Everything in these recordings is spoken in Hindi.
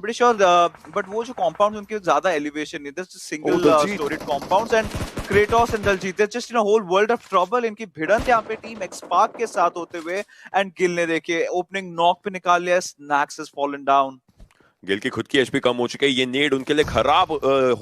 pretty sure but वो जो compounds उनके ज़्यादा elevation नहीं, there's just single storied compounds and Kratos and Daljeet, they're just in a whole world of trouble. इनकी भिड़ंत यहाँ पे टीम X-Pac के साथ होते हुए and गिल ने देखिए opening knock पे निकाल लिया, Snax has fallen down. Gill की खुद की एचपी कम हो चुकी है, ये नेड उनके लिए खराब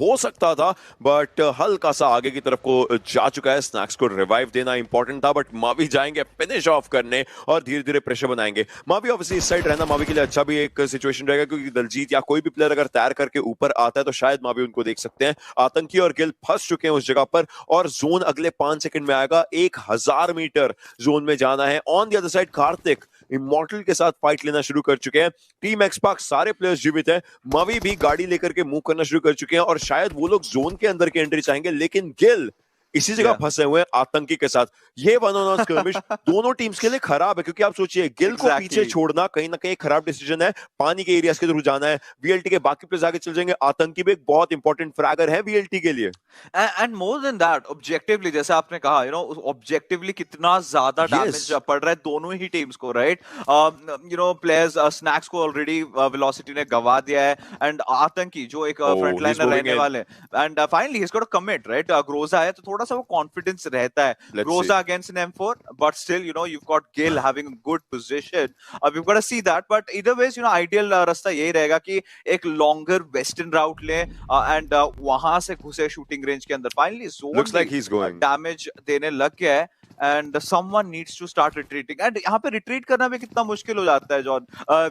हो सकता था, बट हल्का सा आगे की तरफ को जा चुका है। स्नैक्स को रिवाइव देना इंपॉर्टेंट था, बट मावी जाएंगे फिनिश ऑफ करने और धीरे धीरे प्रेशर बनाएंगे। मावी ऑब्वियसली इस साइड रहना मावी के लिए अच्छा भी एक सिचुएशन रहेगा, क्योंकि दलजीत या कोई भी प्लेयर अगर तैयार करके ऊपर आता है तो शायद मावी उनको देख सकते हैं। आतंकी और गिल फंस चुके हैं उस जगह पर और जोन अगले 5 सेकंड में आएगा। 1000 मीटर जोन में जाना है। On the other side Kartik immortal के साथ फाइट लेना शुरू कर चुके हैं। टीम एक्सपाक सारे प्लेयर्स जीवित है। मावी भी गाड़ी लेकर के मूव करना शुरू कर चुके हैं और शायद वो लोग जोन के अंदर की एंट्री चाहेंगे, लेकिन गिल इसी जगह फंसे हुए हैं आतंकी के साथ। ये वन ऑन वन स्क्रमिश दोनों टीम्स के लिए खराब है, क्योंकि आप सोचिए गिल को पीछे छोड़ना कहीं ना कहीं खराब डिसीजन है। पानी के एरियाज के थ्रू जाना है, वीएलटी के बाकी प्लेयर्स आगे चल जाएंगे। आतंकी भी एक बहुत इंपॉर्टेंट फ्रैगर है वीएलटी के लिए। And more than that objectively, जैसे आपने कहा, यू नो ऑब्जेक्टिवली कितना ज्यादा डैमेज पड़ रहा है दोनों ही टीम्स को, right? You know players snacks को ऑलरेडी वेलोसिटी ने गवा दिया है, एंड आतंकी जो एक फ्रंट लाइनर रहने वाले, and finally he is got to commit, right? Groza है तो थोड़ा सा वो कॉन्फिडेंस रहता है। Groza against an M4, but still you know you've got Gil having a good position. We've got to see that, but either ways, you know, ideal रास्ता यही रहेगा कि एक longer western route ले and वहां से घुसे shooting range के अंदर। Finally zone looks like he's going damage देने लग गया है and someone needs to start retreating, and यहाँ पे retreat करना भी कितना मुश्किल हो जाता है जॉन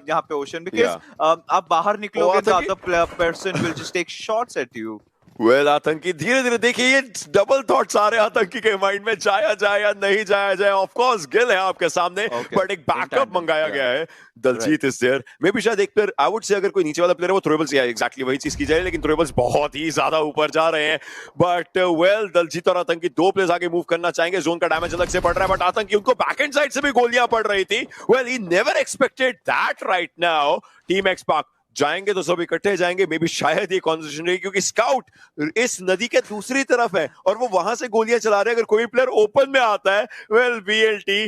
यहाँ पे ओशन, because आप बाहर निकलोगे तो other person will just take shots at you. Well आतंकी धीरे धीरे, देखिए ये डबल थॉट्स आ रहे हैं आतंकी के माइंड में, जाया जाए या नहीं जाया जाए। ऑफ कोर्स गिल है आपके सामने, बट एक बैकअप मंगाया गया है। दलजीत इज देयर, मे बी शायद एक प्लेयर, आई वुड से अगर कोई नीचे वाला प्लेयर है वो थ्रोएबल्स, या एग्जैक्टली वही चीज की जाए, लेकिन थ्रोएबल्स बहुत ही ज्यादा ऊपर जा रहे हैं। बट वेल दलजीत और आतंकी दो प्लेयर्स आगे मूव करना चाहेंगे। जोन का डैमेज अलग से पड़ रहा है, बट आतंकी उनको बैकएंड साइड से भी गोलियां पड़ रही थी। Well he never expected that right now. Team XSpark जाएंगे तो सब इकट्ठे जाएंगे, मे बी शायद ये कॉन्वर्सेशन रहेगी, क्योंकि स्काउट इस नदी के दूसरी तरफ है और वो वहां से गोलियां चला रहे हैं। अगर कोई प्लेयर ओपन में आता है, वेल वीएलटी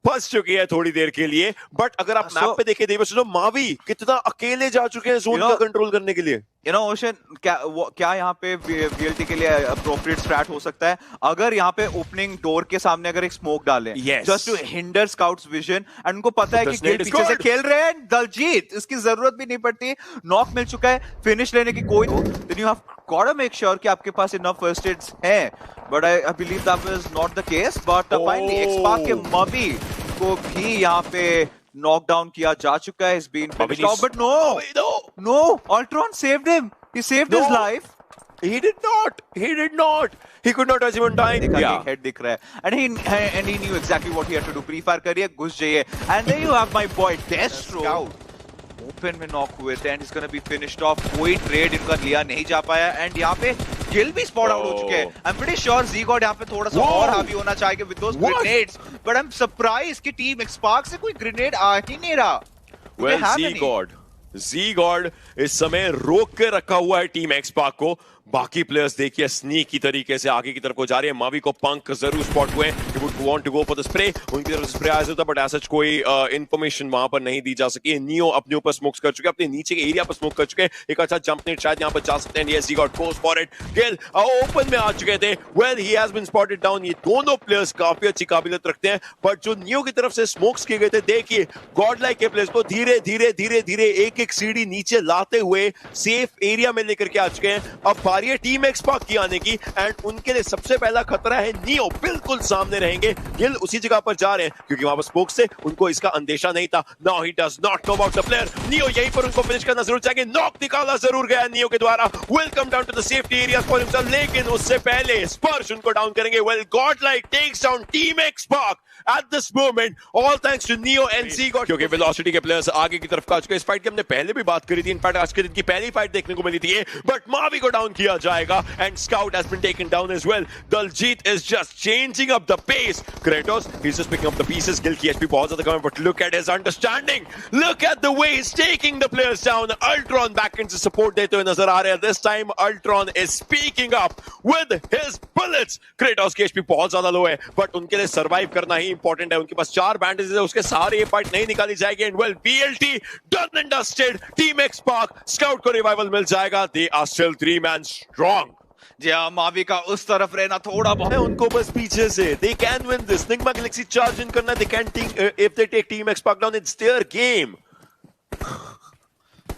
फंस चुकी है थोड़ी देर के लिए। बट अगर आप मैप पे देखें देवर, सुनो मावी कितना अकेले जा चुके हैं जोन का कंट्रोल करने के लिए। यू नो ओशन, क्या यहाँ पे वीएलटी के लिए अप्रोप्रिएट स्ट्रैट हो सकता है अगर यहाँ पे ओपनिंग डोर के सामने अगर एक स्मोक डालें, just to hinder Scout's vision, and उनको पता है कि गिल पीछे से खेल रहे हैं। दलजीत, इसकी जरूरत भी नहीं पड़ती, नॉक मिल चुका है, फिनिश लेने की कोई, then you have got to make sure कि आपके पास इनफ फर्स्ट एड्स हैं, but I believe that was not the case. But finally XSpark के मवी को भी यहाँ पे knocked down किया जा चुका है। He's been finished off, but no, Ultron saved him. He saved his life. He did not. He could not touch him on time. Yeah. Head दिख रहा है, and he knew exactly what he had to do. Pre-fire करिए, घुस जाइए, and there you have my boy Destro. Open में नॉक हुए थे, and he's gonna be finished off. कोई ट्रेड इनका लिया नहीं जा पाया, and यहाँ पे गिल भी स्पॉट आउट हो चुके हैं। I'm pretty sure Z-God यहाँ पे थोड़ा सा और हावी होना चाहिए with those grenades, but I'm surprised कि टीम एक्सपार्क से कोई ग्रेनेड आ ही नहीं रहा। Well, Z-God इस समय रोक के रखा हुआ है टीम एक्सपार्क को। बाकी प्लेयर्स देखिए स्नीकी तरीके से आगे की तरफ को जा रहे हैं। मावी को पंक जरूर स्पॉट हुए, he would want to go for the spray, उनकी तरफ से स्प्रे आया था, बट ऐसा कोई इंफॉर्मेशन वहां पर नहीं दी जा सकी। नियो अपने ऊपर स्मोक्स कर चुके हैं, अपने नीचे के एरिया पर स्मोक कर चुके हैं। एक अच्छा जंप नेट शायद यहाँ पर जा सकते हैं। Yes, he got goes for it. Gill open में आ चुके थे। Well, he has been spotted down. ये दोनों प्लेयर्स काफी अच्छी काबिलियत रखते हैं, बट जो नियो की तरफ से स्मोक्स किए गए थे, देखिए गॉड लाइक के प्लेयर्स को धीरे धीरे एक एक सीढ़ी नीचे लाते हुए सेफ एरिया में लेकर के आ चुके हैं। अब बारी है टीम एक्सपार्क की आने की, एंड उनके लिए सबसे पहला खतरा है नियो, बिल्कुल सामने रहेंगे। गिल उसी जगह पर जा रहे हैं क्योंकि वहां पर स्मोक से उनको इसका अंदेशा नहीं था। Now he does not know about the player. Neo यहीं पर उनको फिनिश करना जरूर चाहिए। नॉक निकाला जरूर गया नियो के द्वारा। Will come down to the safety areas for himself, लेकिन उससे पहले स्पर्श उनको डाउन करेंगे। Well God Like takes down team XSpark at this moment, all thanks to Neo and Z-God, क्योंकि वेलोसिटी के प्लेयर्स आगे की तरफ आ चुके हैं। इस फाइट की हमने पहले भी बात करी थी, इनफैक्ट आज के दिन की पहली फाइट देखने को मिली थी, बट मावी को डाउन किया जाएगा, and Scout has been taken down as well. Daljeet is just changing up the pace. Kratos, he's just picking up the pieces. Gil की HP बहुत ज्यादा कम है, but look at his understanding. Look at the way he's taking the players down. Ultron back into support देते हुए नजर आ रहे हैं. This time Ultron is speaking up with his bullets. Minutes. Kratos की एचपी बहुत ज्यादा लो है, बट उनके लिए सर्वाइव करना ही इंपॉर्टेंट है। उनके पास 4 बैंडेजेस है, उसके सहारे ये फाइट नहीं निकाली जाएगी। And well, BLT done and dusted. Team XSpark, scout को रिवाइवल मिल जाएगा। They are still 3 man strong. जी हाँ, मावी का उस तरफ रहना थोड़ा बहुत उनको बस पीछे से they can win this. Nigma Galaxy charge in करना, they can think, if they take Team X Pac down, it's their game.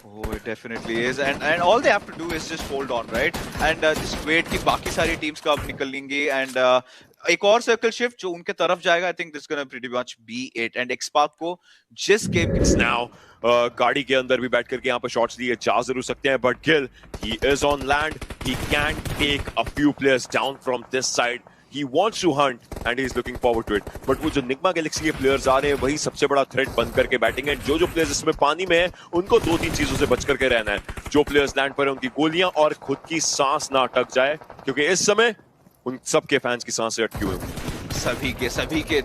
Oh, it definitely is, and all they have to do is just hold on, right? And just wait कि बाकी सारी teams कब निकलेंगी, and एक और सर्कल शिफ्ट जो उनके तरफ जाएगा. I think this is gonna pretty much be it. And X-Pac को जिस गेम now गाड़ी के अंदर भी बैठ करके यहाँ पर शॉट्स दिए जा जरूर सकते हैं, but Gill he is on land. He can take a few players down from this side. He wants to hunt and he is looking forward to it. But वो जो निग्मा गैलेक्सी के प्लेयर्स आ रहे हैं वही सबसे बड़ा थ्रेट बन करके बैठेंगे. जो प्लेयर्स इसमें पानी में है उनको 2-3 चीजों से बच करके रहना है. जो प्लेयर्स लैंड पर है उनकी गोलियां और खुद की सांस ना अटक जाए, क्योंकि इस समय उन सबके फैंस की सांसें अटकी हुई हैं. सभी के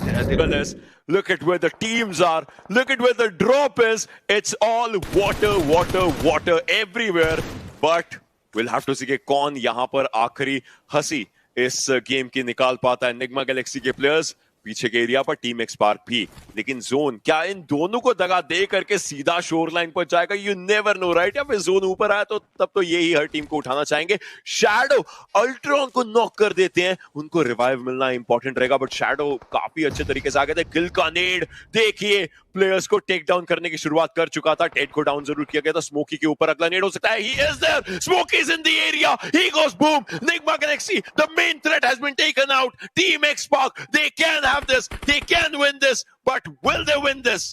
Look at where the teams are. Look at where the drop is. It's all water everywhere. But we'll have to see कि कौन यहाँ पर आखिरी हंसी इस गेम की निकाल पाता है. निग्मा गैलेक्सी के प्लेयर्स पीछे के एरिया पर, टीम एक्सपार्क भी, लेकिन जोन क्या इन दोनों को दगा दे करके सीधा शोर लाइन पर जाएगा? You never know, right? या फिर जोन ऊपर आया तो तब तो यही हर टीम को उठाना चाहेंगे. शैडो अल्ट्रॉन को नॉक कर देते हैं, उनको रिवाइव मिलना इंपॉर्टेंट रहेगा, बट शैडो काफी अच्छे तरीके से आ गए थे. गिल का नेड देखिए, प्लेयर्स को टेक डाउन करने की शुरुआत कर चुका था. टेड को डाउन जरूर किया गया था. स्मोकी के ऊपर अगला नेड हो सकता है. He is there. Smokey is in the area. He goes boom. Nigma Galaxy, the main threat has been taken out. Team X-Pac, they can have this. They can win this. But will they win this?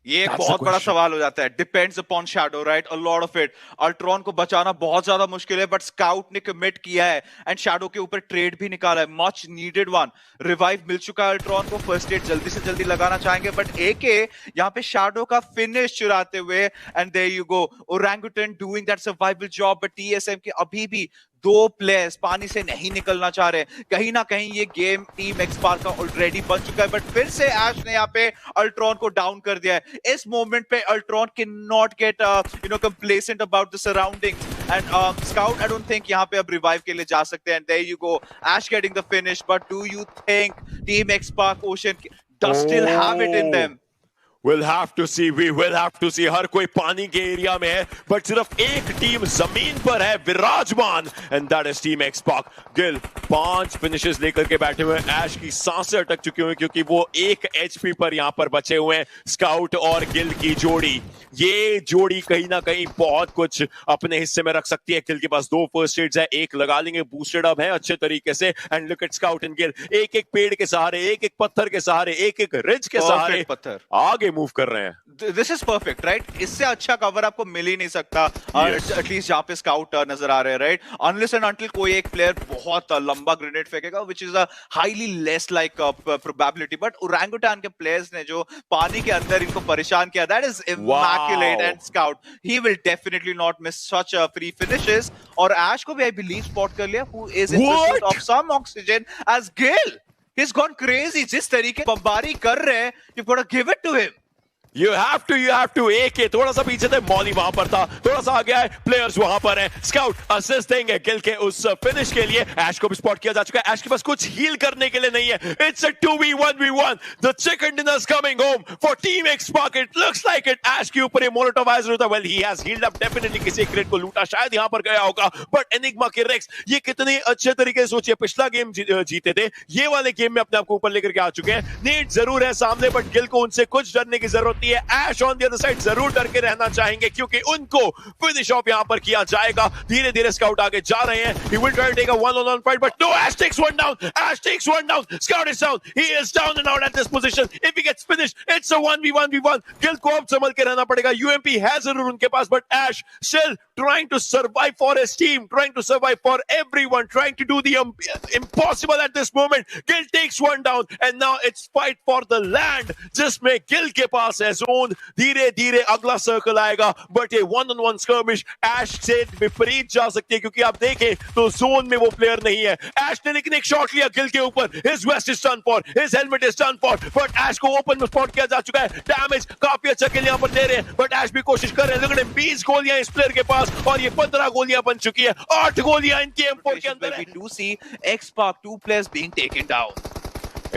ये एक बहुत बड़ा सवाल हो जाता है. Depends upon shadow, right? A lot of it. Ultron को बचाना बहुत ज्यादा मुश्किल है, बट स्काउट ने कमिट किया है एंड शैडो के ऊपर ट्रेड भी निकाला है. Much needed one. रिवाइव मिल चुका है अल्ट्रॉन को. फर्स्ट एड जल्दी से जल्दी लगाना चाहेंगे, बट एके यहाँ पे शैडो का फिनिश चुराते हुए, and there you go. Orangutan doing that survival job, but TSM के अभी भी 2 प्लेयर्स पानी से नहीं निकलना चाह रहे. कहीं ना कहीं ये गेम टीम एक्सपार्क का ऑलरेडी बन चुका है, बट फिर से ऐश ने यहाँ पे अल्ट्रॉन को डाउन कर दिया है. इस मोमेंट पे Ultron can not get complacent about the surroundings, and Scout I don't think यहाँ पे अब रिवाइव के लिए जा सकते हैं. And there you go, Ash getting the finish. But do you think team XSpark ocean does still have it in them? We'll have to see. We will have to see. हर कोई पानी के एरिया में है, बट सिर्फ एक टीम जमीन पर है विराजमान, and that is team XSpark. Gill 5 finishes लेकर के बैठे हुए हैं. ऐश की सांसें अटक चुकी हुई क्योंकि वो 1 HP पर यहां पर बचे हुए हैं. स्काउट और गिल की जोड़ी, ये जोड़ी कहीं ना कहीं बहुत कुछ अपने हिस्से में रख सकती है. गिल के पास 2 फर्स्ट एड्स है, एक लगा लेंगे, बूस्टेड अप है अच्छे तरीके से. And look at scout and Gill, एक पेड़ के सहारे, एक पत्थर के सहारे, एक रिज के सहारे आगे मूव कर रहे हैं. This is perfect, right? इससे अच्छा कवर आपको मिल ही नहीं सकता. एटलीस्ट जहां पे स्काउट नजर आ रहे हैं, राइट? अनलेस एंड अनटिल कोई एक प्लेयर बहुत लंबा ग्रेनेड फेंकेगा, which is a highly less like probability. But Orangutan के प्लेयर्स ने जो पानी के अंदर इनको परेशान किया, that is immaculate. And Scout, he will definitely not miss such a free finishes. और ऐश को भी I believe spot कर लिया, who is in pursuit of some oxygen as Gil. He's gone crazy. जिस तरीके बमबारी कर रहे हैं, you've got to give it to him. You have to. AK थोड़ा सा पीछे थे, मॉली वहां पर था, थोड़ा सा आ गया है, प्लेयर्स वहां पर हैं. स्काउट असिस्ट देंगे गिल के उस फिनिश के लिए. ऐश को भी स्पॉट किया जा चुका है. ऐश के पास कुछ हील करने के लिए नहीं है. It's a 2v1v1. The chicken dinner's coming home for Team X-Pac. It looks like it. ऐश के ऊपर ये मोलोटोवाइजर होता है. Well, he has healed up definitely. किसी क्रेट को लूटा, शायद यहां पर गया होगा. But एनिग्मा के रेक्स ये कितने अच्छे तरीके से सोचिए, पिछला गेम जीते थे, ये वाले गेम में अपने आप को ऊपर लेकर के आ चुके हैं. नीड जरूर है सामने, बट गिल को उनसे कुछ डरने की जरूरत नहीं है. ऐश ऑन द अदर साइड जरूर डर के रहना चाहेंगे, क्योंकि उनको फिनिश ऑफ यहां पर किया जाएगा. धीरे धीरे स्काउट आगे जा रहे हैं. He will try to take a 1-on-1 fight, but no, Ash takes one down. Ash takes one down. Scout is down. He is down and out at this position. If he gets finished, it's a 1v1v1. Gil को अब संभल के रहना पड़ेगा. UMP है जरूर उनके पास, but Ash still trying to survive for his team, trying to survive for everyone, trying to do the impossible at this moment. Gil takes one down, and now it's fight for the land. जिसमें गिल के पास है है जोन, धीरे धीरे अगला सर्कल आएगा, बट ये 1-on-1 स्कर्मिश ऐश से विपरीत जा सकती है, क्योंकि आप देखें तो जोन में वो प्लेयर नहीं है। ऐश ने लेकिन एक शॉट लिया गिल के ऊपर, his vest is done for, his helmet is done for, but Ash को ओपन में स्पॉट किया जा चुका है। डैमेज काफी अच्छा किल यहां पर दे रहे हैं, बट ऐश भी कोशिश कर रहे हैं। लेकिन 20 गोलियां इस प्लेयर के पास और ये 15 गोलियां बन चुकी है, 8 गोलियां इनके M4 के अंदर है। We do see X-Pac 2 players being taken down.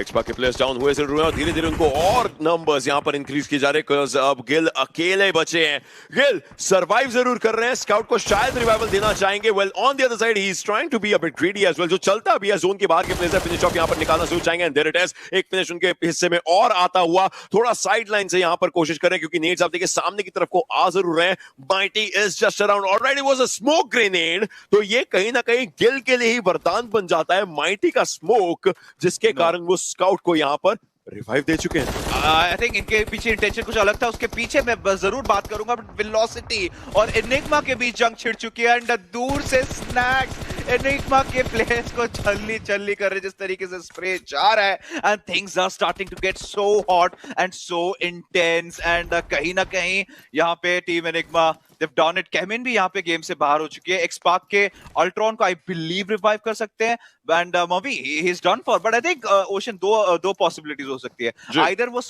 X-Pac के प्लेयर्स डाउन हुए जरूर हैं और धीरे धीरे उनको और नंबर्स यहां पर इंक्रीज किए जा रहे हैं, बिकॉज़ अब गिल अकेले बचे हैं। गिल सर्वाइव जरूर कर रहे हैं, स्काउट को शायद रिवाइवल देना चाहेंगे। Well on the other side he is trying to be a bit greedy as well. जो चलता भी है जोन के बाहर के प्लेयर्स फिनिश ऑफ यहां पर निकालना जरूर चाहेंगे, एंड देयर इट इज, एक फिनिश उनके हिस्से में और आता हुआ। थोड़ा साइड लाइन से यहां पर कोशिश करें, क्योंकि नेड्स आप देखिए सामने की तरफ को आ जरूर रहे हैं। Mighty is just around, already was a smoke grenade, तो ये कहीं ना कहीं गिल के लिए ही वरदान बन जाता है, माइटी का स्मोक, जिसके कारण वो स्काउट को यहां पर रिवाइव दे चुके हैं। आई थिंक इनके पीछे इंटेंशन कुछ अलग था, उसके पीछे मैं जरूर बात करूंगा, बट वेलोसिटी और एनिग्मा के बीच जंग छिड़ चुकी है, एंड दूर से स्नैक्स एनिग्मा के प्लेयर्स को छल्ली छल्ली कर रहे, जिस तरीके से स्प्रे जा रहा है, and things are starting to get so hot and so intense, and कहीं ना कहीं यहाँ पे team Enigma they've done it. केमिन भी यहाँ पे गेम से बाहर हो चुकी है। X-Pac के अल्ट्रॉन को आई बिलीव रिवाइव कर सकते हैं, एंड मूवी he is done for, but I think ओशन दो पॉसिबिलिटीज हो सकती है। आइदर वो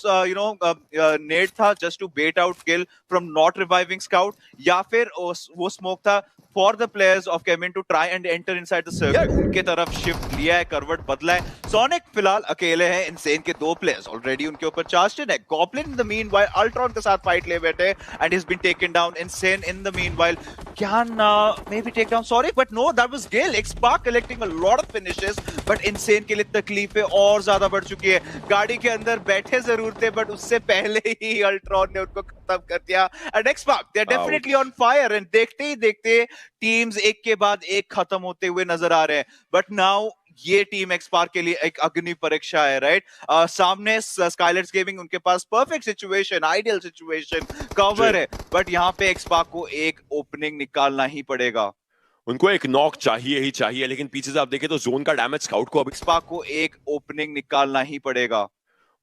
नेड था just to bait out kill from not reviving Scout, या फिर वो स्मोक था फॉर द प्लेयर्स ऑफ केमिन to try and enter inside the circle. उनके तरफ शिफ्ट लिया है, करवट बदला है। सोनिक फिलहाल अकेले हैं, इनसेन के 2 प्लेयर्स ऑलरेडी उनके ऊपर चार्ज्ड है। Goblin in the meanwhile Ultron के साथ फाइट ले बैठे, and he has been taken down. Insane in the meanwhile can maybe take down Sonic, but no, that was Gil. X-Pac collecting a lot of finishes, but Insane के लिए तकलीफें और ज्यादा बढ़ चुकी है। गाड़ी के अंदर बैठे जरूर थे, but उससे पहले ही अल्ट्रॉन ने उनको खत्म कर दिया। And X-Pac, they're definitely on fire, and देखते ही देखते टीम्स एक के बाद एक खत्म होते हुए नजर आ रहे हैं। But now ये टीम X-Pac के लिए एक अग्नि परीक्षा है, राइट? सामने स्काइलर्स गेमिंग, उनके पास perfect situation, ideal situation, cover है, बट यहाँ पे X-Pac को एक ओपनिंग निकालना ही पड़ेगा। उनको एक नॉक चाहिए ही चाहिए, लेकिन पीछे से आप देखें तो जोन का डैमेज स्काउट को, X-Pac को एक ओपनिंग निकालना ही पड़ेगा।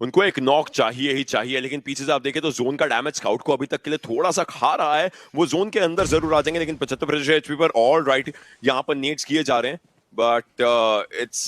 उनको एक नॉक चाहिए ही चाहिए, लेकिन पीछे से आप देखें तो जोन का डैमेज स्काउट को अभी तक के लिए थोड़ा सा खा रहा है। वो जोन के अंदर जरूर आ जाएंगे, लेकिन 75% एचपी पर ऑल राइट यहाँ पर नेट्स किए जा रहे हैं, but it's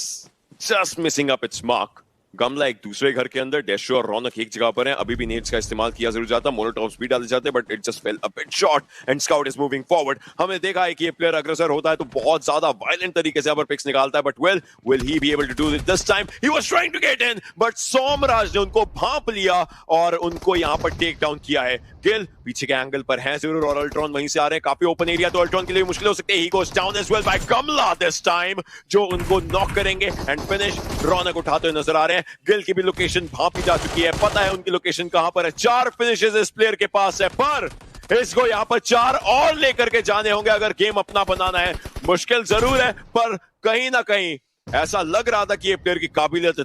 just missing up it's mark. गमला एक दूसरे घर के अंदर, डेशो और रौनक एक जगह पर हैं। अभी भी नेट्स का इस्तेमाल किया जरूर जाता, मोलोटॉव्स भी डाले जाते, but it just fail a bit short and scout is moving forward. हमने देखा है कि ये प्लेयर अग्रेसर होता है तो बहुत ज्यादा वायलेंट तरीके से यहाँ पर पिक्स निकालता है, but will he be able to do it this time? He was trying to get in, but Somraj ने उनको भांप लिया और उनको यहाँ पर टेक डाउन किया है। गिल पीछे के एंगल पर है जरूर, और अल्ट्रॉन वहीं से आ रहे हैं। काफी ओपन एरिया तो अल्ट्रॉन के लिए मुश्किल हो सकती है। He goes down as well by गमला दिस टाइम, जो उनको नॉक करेंगे एंड फिनिश रौनक उठाते हुए नजर आ रहे हैं। गिल की भी लोकेशन भांपी जा चुकी है, पता है उनकी लोकेशन कहां पर है। 4 फिनिशेस इस प्लेयर के पास है, पर इसको यहां पर 4 और लेकर के जाने होंगे अगर गेम अपना बनाना है। मुश्किल जरूर है, पर कहीं ना कहीं ऐसा लग रहा था कि ये प्लेयर की काबिलियत